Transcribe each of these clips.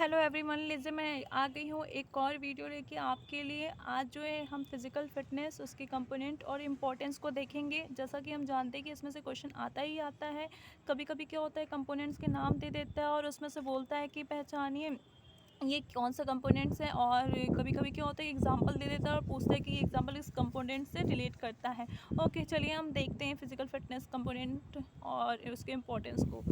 Hello everyone, लीजिए मैं आ गई हूँ एक और वीडियो लेके आपके लिए। आज जो है हम फिज़िकल फिटनेस, उसकी कंपोनेंट और इम्पोर्टेंस को देखेंगे। जैसा कि हम जानते हैं कि इसमें से क्वेश्चन आता ही आता है। कभी कभी क्या होता है, कंपोनेंट्स के नाम दे देता है और उसमें से बोलता है कि पहचानिए ये कौन सा कंपोनेंट्स है। और कभी कभी क्या होता है, एग्जांपल दे देता है और पूछता है कि ये एग्जांपल इस कंपोनेंट से रिलेट करता है। ओके, चलिए हम देखते हैं फिज़िकल फिटनेस कंपोनेंट और उसके इम्पोर्टेंस को।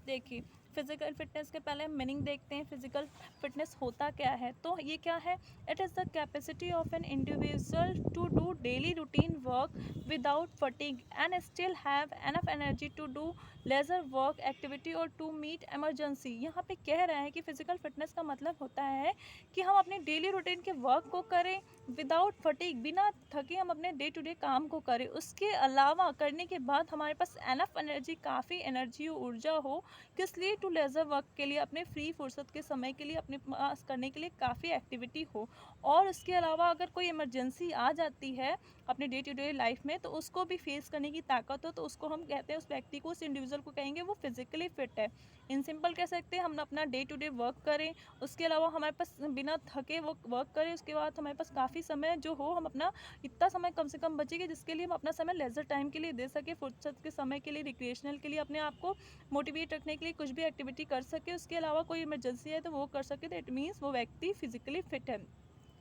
देखिए, फिज़िकल फिटनेस के पहले मीनिंग देखते हैं। फिज़िकल फिटनेस होता क्या है, तो ये क्या है? It is the capacity of an individual to do daily routine work without fatigue and still have enough energy to do leisure work activity और टू मीट एमरजेंसी। यहाँ पे कह रहा है कि फिज़िकल फिटनेस का मतलब होता है कि हम अपने डेली रूटीन के वर्क को करें विदाउट फटीग, बिना थके हम अपने डे टू डे काम को करें। उसके अलावा करने के बाद हमारे पास एनफ एनर्जी, काफ़ी एनर्जी ऊर्जा हो, किस लिए? टू लेज़र वर्क के लिए, अपने फ्री फुर्सत के समय के लिए, अपने पास करने के लिए काफ़ी एक्टिविटी हो। और उसके अलावा अगर कोई इमरजेंसी आ जाती है अपने डे टू डे लाइफ में, तो उसको भी फेस करने की ताकत हो, तो उसको हम कहते हैं, उस व्यक्ति को, उस इंडिविजुअल को कहेंगे वो फिजिकली फिट है। इन सिंपल कह सकते हैं, हम अपना डे टू डे वर्क करें, उसके अलावा हमारे पास बिना थके वो वर्क करें, उसके बाद हमारे पास काफ़ी समय जो हो, हम अपना इतना समय कम से कम बचेगा जिसके लिए हम अपना समय लेजर टाइम के लिए दे सके, फुर्सत के समय के लिए, रिक्रिएशनल के लिए, अपने आप को मोटिवेट रखने के लिए कुछ भी एक्टिविटी कर सके। उसके अलावा कोई इमरजेंसी है तो वो कर सके, तो इट मीन्स वो व्यक्ति फिजिकली फिट है।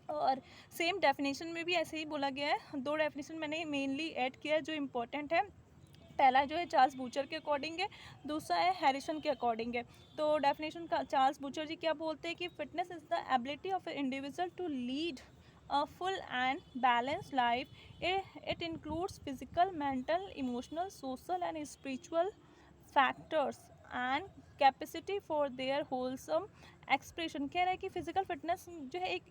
और सेम डेफिनेशन में भी ऐसे ही बोला गया है। दो डेफिनेशन मैंने मेनली ऐड किया है जो इम्पोर्टेंट है। पहला जो है चार्ल्स बूचर के अकॉर्डिंग है, दूसरा है हैरिसन के अकॉर्डिंग है। तो डेफिनेशन का चार्ल्स बूचर जी क्या बोलते हैं कि fitness is the ability of a individual to lead a full and balanced life. It includes physical, mental, emotional, social and spiritual factors and capacity for their wholesome expression. कह रहा है कि physical fitness जो है एक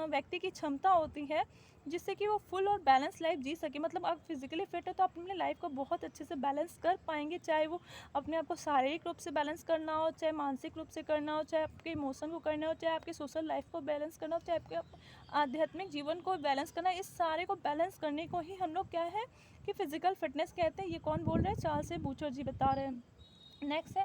व्यक्ति की क्षमता होती है जिससे कि वो फुल और बैलेंस लाइफ जी सके। मतलब आप फिजिकली फिट है तो आप अपनी लाइफ को बहुत अच्छे से बैलेंस कर पाएंगे, चाहे वो अपने आप को शारीरिक रूप से बैलेंस करना हो, चाहे मानसिक रूप से करना हो, चाहे आपके इमोशन को करना हो, चाहे आपकी सोशल लाइफ को बैलेंस करना हो, चाहे आपके आध्यात्मिक जीवन को बैलेंस करना। इस सारे को बैलेंस करने को ही हम लोग क्या है कि फिजिकल फिटनेस कहते हैं। ये कौन बोल रहे हैं? चार्ल्स बूचर जी बता रहे हैं। नेक्स्ट है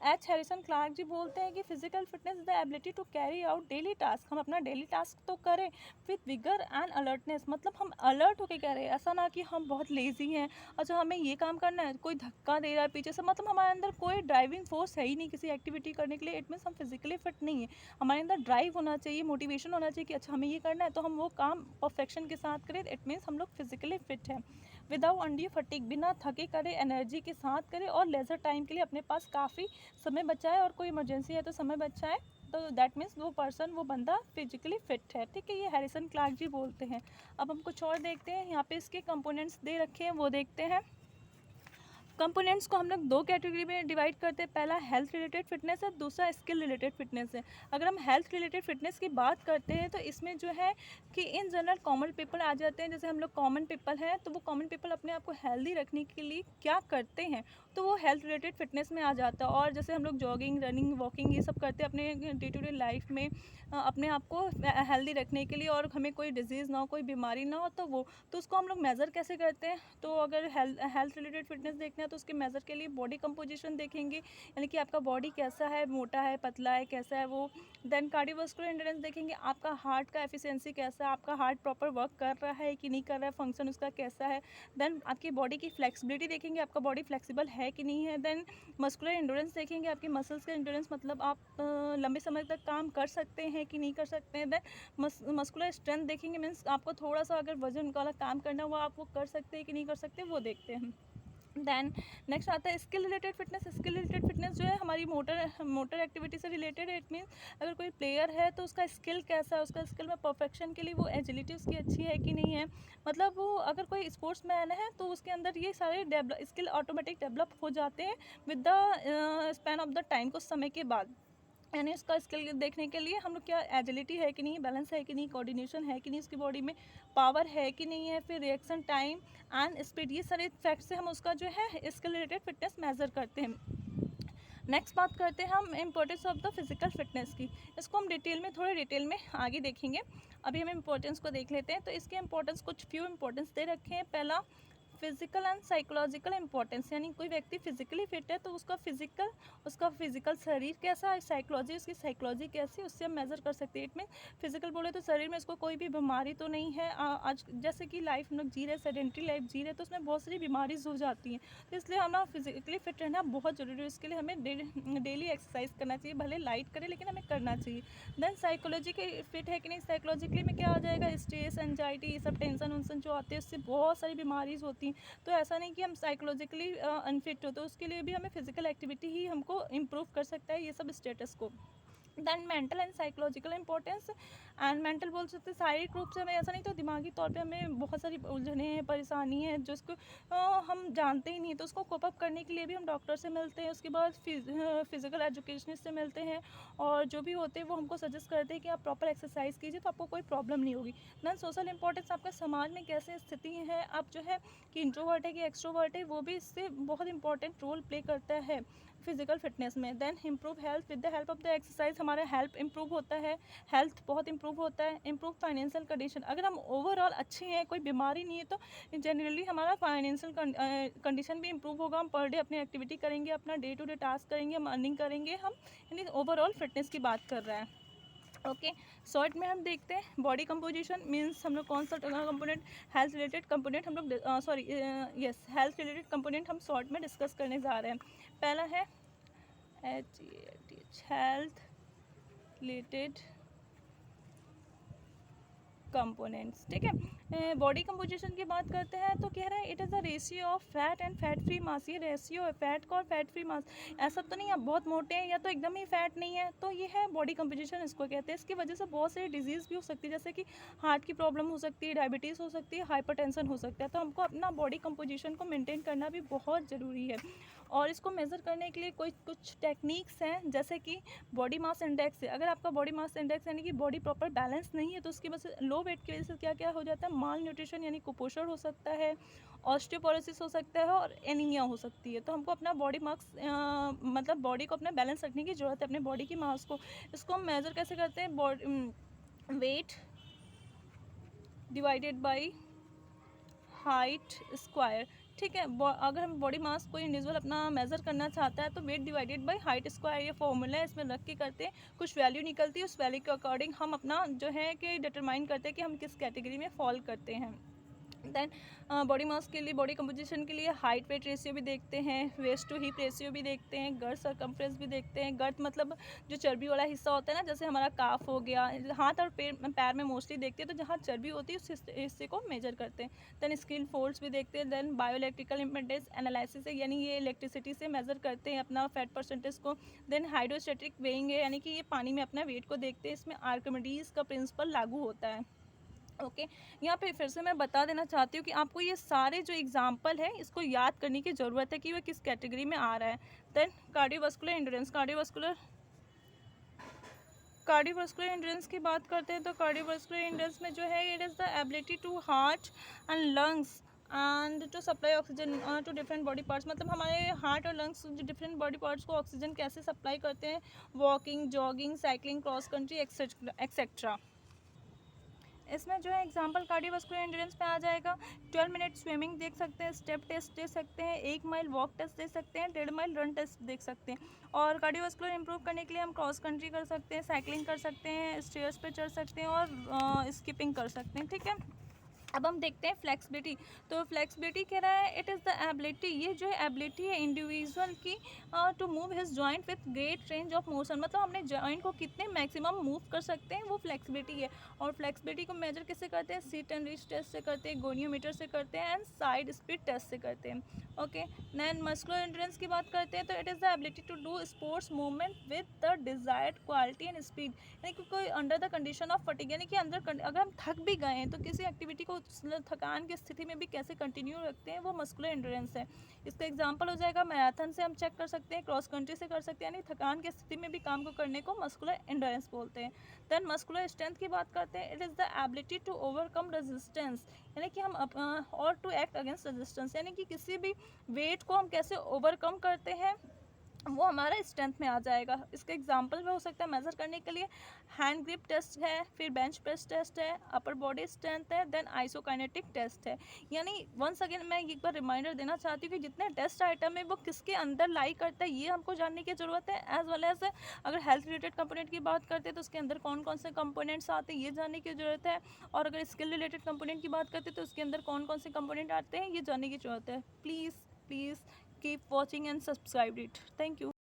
एच हैरिसन क्लार्क जी बोलते हैं कि physical fitness is the ability to carry out daily task. हम अपना डेली टास्क तो करें विद विगर एंड अलर्टनेस, मतलब हम अलर्ट होकर करें। ऐसा ना कि हम बहुत लेजी हैं, अच्छा हमें ये काम करना है, कोई धक्का दे रहा है पीछे से, मतलब हमारे अंदर कोई ड्राइविंग फोर्स है ही नहीं किसी एक्टिविटी करने के लिए। इट मीन्स हम फिजिकली फिट नहीं है। हमारे अंदर ड्राइव होना चाहिए, मोटिवेशन होना चाहिए कि अच्छा हमें ये करना है, तो हम वो काम परफेक्शन के साथ करें। इट मीन्स हम लोग फिजिकली फिट हैं। विदाउट अंडी फटीक, बिना थके करें, एनर्जी के साथ करें और लेजर टाइम के लिए अपने पास काफ़ी समय बचाए, और कोई इमरजेंसी है तो समय बचाए, तो दैट मीन्स वो पर्सन, वो बंदा फिजिकली फिट है। ठीक है, ये हैरिसन क्लार्क जी बोलते हैं। अब हम कुछ और देखते हैं। यहाँ पे इसके कंपोनेंट्स दे रखे हैं, वो देखते हैं। कंपोनेंट्स को हम लोग दो कैटेगरी में डिवाइड करते हैं। पहला हेल्थ रिलेटेड फिटनेस है, दूसरा स्किल रिलेटेड फिटनेस है। अगर हम हेल्थ रिलेटेड फिटनेस की बात करते हैं तो इसमें जो है कि इन जनरल कॉमन पीपल आ जाते हैं। जैसे हम लोग कॉमन पीपल हैं, तो वो कॉमन पीपल अपने आप को हेल्दी रखने के लिए क्या करते हैं, तो वो हेल्थ रिलेटेड फिटनेस में आ जाता है। और जैसे हम लोग जॉगिंग, रनिंग, वॉकिंग ये सब करते हैं अपने डे टू डे लाइफ में अपने आप को हेल्दी रखने के लिए, और हमें कोई डिजीज़ ना हो, कोई बीमारी ना हो, तो उसको हम लोग मेज़र कैसे करते हैं? तो अगर हेल्थ रिलेटेड फिटनेस देखना है तो उसके मेज़र के लिए बॉडी कंपोजिशन देखेंगे, यानी कि आपका बॉडी कैसा है, मोटा है, पतला है, कैसा है वो। देन कार्डियोवास्कुलर एंड्योरेंस देखेंगे, आपका हार्ट का एफिशिएंसी कैसा है, आपका हार्ट प्रॉपर वर्क कर रहा है कि नहीं कर रहा है, फंक्शन उसका कैसा है। देन आपकी बॉडी की फ्लेक्सिबिलिटी देखेंगे, आपका बॉडी फ्लेक्सिबल है कि नहीं है। देन मस्कुलर एंड्योरेंस देखेंगे, आपकी मसल्स का एंड्योरेंस, मतलब आप लंबे समय तक काम कर सकते हैं कि नहीं कर सकते हैं। देन मस्कुलर स्ट्रेंथ देखेंगे, मीन्स आपको थोड़ा सा अगर वजन वाला काम करना हुआ आप वो कर सकते हैं कि नहीं कर सकते, वो देखते हैं। देन नेक्स्ट आता है skill related fitness. Skill related fitness जो है हमारी मोटर एक्टिविटी से रिलेटेड है। इट मीन्स अगर कोई प्लेयर है तो उसका स्किल कैसा है, उसका स्किल में परफेक्शन के लिए वो एजिलिटी उसकी अच्छी है कि नहीं है। मतलब वो अगर कोई स्पोर्ट्स मैन है तो उसके अंदर ये सारे स्किल ऑटोमेटिक डेवलप हो जाते हैं with the span of the time, कुछ समय के बाद। यानी उसका स्किल देखने के लिए हम लोग क्या एजिलिटी है कि नहीं, बैलेंस है कि नहीं, कोऑर्डिनेशन है कि नहीं, उसकी बॉडी में पावर है कि नहीं है, फिर रिएक्शन टाइम एंड स्पीड, ये सारे फैक्ट से हम उसका जो है स्किल रिलेटेड फिटनेस मेजर करते हैं। नेक्स्ट बात करते हैं हम importance of the physical fitness की। इसको हम डिटेल में, थोड़े डिटेल में आगे देखेंगे। अभी हम इम्पोर्टेंस को देख लेते हैं। तो इसके इम्पोर्टेंस, कुछ फ्यू इम्पोर्टेंस दे रखे हैं। पहला, फिजिकल एंड साइकोलॉजिकल इंपॉर्टेंस, यानी कोई व्यक्ति फिजिकली फिट है तो उसका फिजिकल शरीर कैसा है, साइकोलॉजी उसकी साइकोलॉजी कैसी, उससे हम मेज़र कर सकते हैं। इट मीन फिजिकल बोले तो शरीर में इसको कोई भी बीमारी तो नहीं है। आज जैसे कि लाइफ हम लोग जी रहे, सेडेंट्री लाइफ जी रहे, तो उसमें बहुत सारी बीमारीज हो जाती हैं। तो इसलिए हमें फिजिकली फिट रहना बहुत ज़रूरी है। इसके लिए हमें डेली एक्सरसाइज करना चाहिए, भले लाइट करें लेकिन हमें करना चाहिए। देन साइकोलॉजी के फिट है कि नहीं, साइकोलॉजिकली में क्या आ जाएगा, स्ट्रेस, एंजाइटी, ये सब टेंशन उनसन जो आते हैं उससे बहुत सारी बीमारीज होती हैं। तो ऐसा नहीं कि हम साइकोलॉजिकली अनफिट हो, तो उसके लिए भी हमें फिजिकल एक्टिविटी ही हमको इम्प्रूव कर सकता है ये सब स्टेटस को। Then mental and psychological importance, and mental बोल सकते हैं शारीरिक रूप से हमें, ऐसा नहीं तो दिमागी तौर पे हमें बहुत सारी उलझने हैं, परेशानी है जिसको हम जानते ही नहीं, तो उसको कोप अप करने के लिए भी हम डॉक्टर से मिलते हैं। उसके बाद फिजिकल एजुकेशनिस्ट से मिलते हैं, और जो भी होते हैं वो हमको सजेस्ट करते हैं कि आप प्रॉपर एक्सरसाइज कीजिए तो आपको कोई प्रॉब्लम नहीं होगी। दैन सोशल इंपॉर्टेंस, आपका समाज में कैसे स्थिति है, आप जो है कि इंट्रोवर्ट है कि एक्सट्रोवर्ट है, वो भी इससे बहुत इंपॉर्टेंट रोल प्ले करता है फिजिकल फिटनेस में। Then improve health with the help of the exercise, हमारा हेल्थ इम्प्रूव होता है, हेल्थ बहुत इम्प्रूव होता है। इम्प्रूव फाइनेंशियल कंडीशन, अगर हम ओवरऑल अच्छे हैं, कोई बीमारी नहीं है, तो जनरली हमारा फाइनेंशियल कंडीशन भी इम्प्रूव होगा। हम पर डे अपनी एक्टिविटी करेंगे, अपना डे टू डे टास्क करेंगे, हम अर्निंग करेंगे, हम यानी ओवरऑल फिटनेस की बात कर रहे हैं। ओके, शॉर्ट में हम देखते हैं बॉडी कंपोजिशन मीन्स हम लोग कौन सा कंपोनेंट, हेल्थ रिलेटेड कंपोनेंट हम लोग यस हेल्थ रिलेटेड कंपोनेंट हम शॉर्ट में डिस्कस करने जा रहे हैं। पहला है हेल्थ रिलेटेड कंपोनेंट्स, ठीक है। बॉडी कंपोजिशन की बात करते हैं तो कह रहा है it is the ratio of fat and fat free mass. ये रेशियो है फैट का और फैट फ्री मास। ऐसा तो नहीं आप बहुत मोटे हैं या तो एकदम ही फैट नहीं है, तो ये है बॉडी कंपोजिशन, इसको कहते हैं। इसकी वजह से बहुत सारी डिजीज़ भी हो सकती है, जैसे कि हार्ट की प्रॉब्लम हो सकती है, डायबिटीज़ हो सकती है, हाइपरटेंशन हो सकता है। तो हमको अपना बॉडी कंपोजिशन को मेनटेन करना भी बहुत ज़रूरी है, और इसको मेज़र करने के लिए कुछ टेक्निक्स हैं, जैसे कि बॉडी मास इंडेक्स है। अगर आपका बॉडी मास इंडेक्स यानी कि बॉडी प्रॉपर बैलेंस नहीं है, तो उसकी वजह से लो वेट की वजह से क्या क्या हो जाता है, माल न्यूट्रिशन यानी कुपोषण हो सकता है, ऑस्टियोपोरोसिस हो सकता है, और एनीमिया हो सकती है। तो हमको अपना बॉडी मास मतलब बॉडी को अपना बैलेंस रखने की ज़रूरत है, अपने बॉडी की मास को। इसको हम मेज़र कैसे करते हैं, weight divided by height square, ठीक है। अगर हम बॉडी मास कोई इंडिविजुअल अपना मेज़र करना चाहता है तो weight divided by height square ये फॉर्मूला है, इसमें रख के करते हैं, कुछ वैल्यू निकलती है, उस वैल्यू के अकॉर्डिंग हम अपना जो है कि डिटरमाइन करते हैं कि हम किस कैटेगरी में फॉल करते हैं। दैन बॉडी मास के लिए, बॉडी कंपोजिशन के लिए हाइट वेट रेशियो भी देखते हैं, वेस्ट टू हिप रेशियो भी देखते हैं, गर्थ सर्कमफ्रेंस भी देखते हैं। गर्थ मतलब जो चर्बी वाला हिस्सा होता है ना, जैसे हमारा काफ हो गया, हाथ और पैर में मोस्टली देखते हैं, तो जहाँ चर्बी होती है उस हिस्से को मेजर करते हैं। दैन स्किन फोल्ड्स भी देखते हैं। Then bioelectrical impedance analysis है, यानी ये इलेक्ट्रिसिटी से मेजर करते हैं अपना फैट परसेंटेज को। देन हाइड्रोस्टैटिक वेइंग है, यानी कि ये पानी में अपना वेट को देखते हैं, इसमें आर्किमिडीज का प्रिंसिपल लागू होता है। ओके, यहाँ पे फिर से मैं बता देना चाहती हूँ कि आपको ये सारे जो एग्जाम्पल है इसको याद करने की ज़रूरत है कि वह किस कैटेगरी में आ रहा है। Then cardiovascular endurance, cardiovascular endurance की बात करते हैं तो कार्डियोवास्कुलर एंड्योरेंस में जो है it is the ability to heart and lungs and to supply oxygen to different body parts, मतलब हमारे हार्ट और लंग्स जो डिफरेंट बॉडी पार्ट्स को ऑक्सीजन कैसे सप्लाई करते हैं, walking, jogging, cycling, cross country etcetera. इसमें जो है एग्जांपल कार्डियोवास्कुलर एंड्योरेंस पे आ जाएगा। 12 मिनट स्विमिंग देख सकते हैं, स्टेप टेस्ट दे सकते हैं, 1 माइल वॉक टेस्ट दे सकते हैं, 1.5 माइल रन टेस्ट देख सकते हैं। और कार्डियोवास्कुलर इंप्रूव करने के लिए हम क्रॉस कंट्री कर सकते हैं, साइकिलिंग कर सकते हैं, स्टेयर्स पे चढ़ सकते हैं, और स्किपिंग कर सकते हैं, ठीक है। अब हम देखते हैं फ्लेक्सिबिलिटी। तो फ्लेक्सिबिलिटी कह रहा है इट इज़ द एबिलिटी, ये जो है एबिलिटी है इंडिविजुअल की to move his joint with great range of motion, मतलब अपने जॉइंट को कितने मैक्सिमम मूव कर सकते हैं, वो फ्लेक्सिबिलिटी है। और फ्लेक्सिबिलिटी को मेजर किससे करते हैं, सीट एंड रीच टेस्ट से करते हैं, गोनियोमीटर से करते हैं, एंड साइड स्पीड टेस्ट से करते हैं। ओके, देन मस्कुलर एंड्योरेंस की बात करते हैं तो it is the ability to do sports movement with the desired quality and speed, यानी कि कोई under the condition of fatigue, यानी कि अगर हम थक भी गए हैं तो किसी एक्टिविटी को थकान की स्थिति में भी कैसे कंटिन्यू रखते हैं, वो मस्कुलर एंड्योरेंस है। इसका एग्जांपल हो जाएगा मैराथन से हम चेक कर सकते हैं, क्रॉस कंट्री से कर सकते हैं, यानी थकान की स्थिति में भी काम को करने को मस्कुलर एंड्योरेंस बोलते हैं। देन मस्कुलर स्ट्रेंथ की बात करते हैं, it is the ability to overcome resistance, यानी कि हम और टू एक्ट अगेंस्ट रेजिस्टेंस, यानी कि किसी भी वेट को हम कैसे ओवरकम करते हैं, वो हमारा स्ट्रेंथ में आ जाएगा। इसका एग्जांपल में हो सकता है मेज़र करने के लिए हैंड ग्रिप टेस्ट है, फिर बेंच प्रेस टेस्ट है, अपर बॉडी स्ट्रेंथ है, देन आइसोकाइनेटिक टेस्ट है। यानी वंस अगेन मैं एक बार रिमाइंडर देना चाहती हूँ कि जितने टेस्ट आइटम है वो किसके अंदर लाई करता है, ये हमको जानने की ज़रूरत है। एज वेल एज अगर हेल्थ रिलेटेड कंपोनेंट की बात करते हैं तो उसके अंदर कौन कौन से कंपोनेंट्स आते हैं, ये जानने की ज़रूरत है। और अगर स्किल रिलेटेड कंपोनेंट की बात करते हैं तो उसके अंदर कौन कौन से कंपोनेंट आते हैं, ये जानने की ज़रूरत है। Please please keep watching and subscribe it. Thank you.